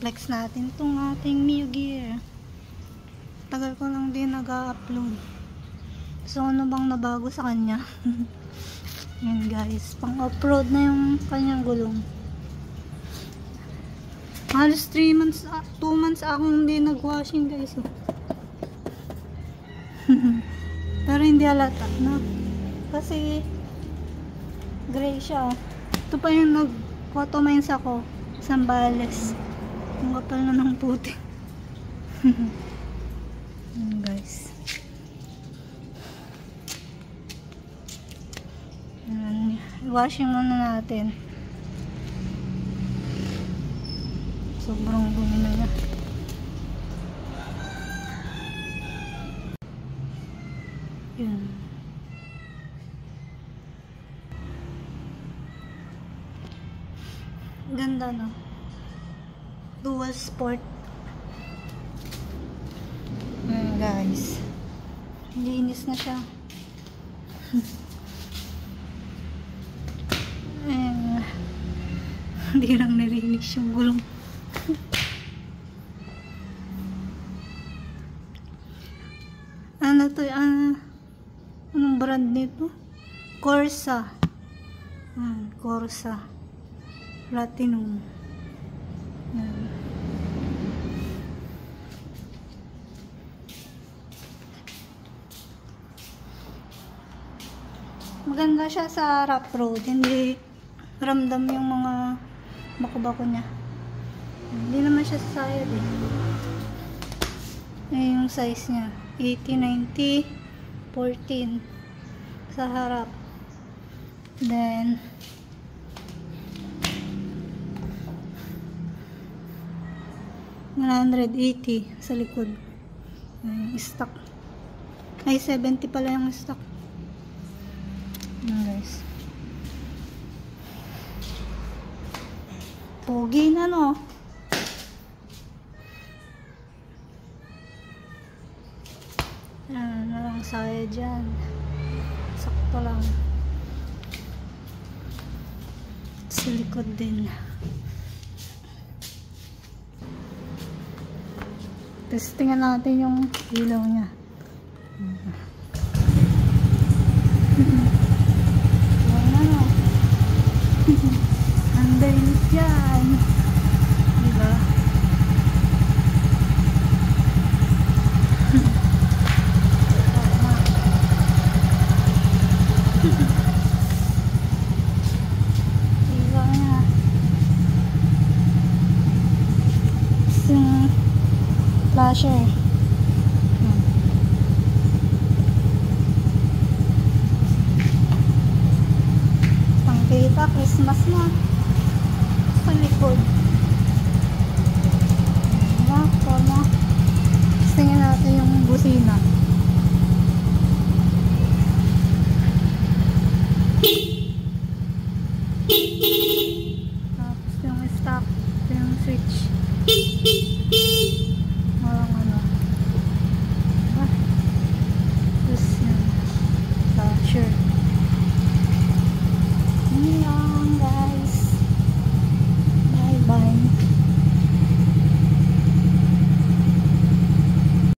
flex natin itong ating Mio Gear. Tagal ko lang din nag-upload. So ano bang nabago sa kanya? Yan guys, pang off-road na yung kanyang gulong. Halos 2 months akong hindi nag-washing guys. Pero hindi halata na. Kasi gray siya. Ito pa yung nag-photomines ako. Sambales. Ang kapal na ng puti. Guys. Washing muna natin. Sobrang dumi na niya. Yun. Ganda no? Dual sport. Guys. Linis na siya. Hindi lang narinis yung gulong. Ano to? Anong brand nito? Corsa. Corsa Platinum. Maganda siya sa rough road. Hindi ramdam yung mga bako-bako niya. Hindi naman siya sayad eh. Yung size niya 80, 90, 14 sa harap. Then 180 sa likod. Stock. Ay 70 pala yung stock. Guys. Pogi na no. Yan na lang saya dyan. Sakto lang. Sa likod din. Testingan natin yung ilaw niya. Yan na no. Andayin yan. Diba? Diba nga. Yung flasher. Pangkita, Christmas na. Sa likod. Diba? Tingnan natin yung busina.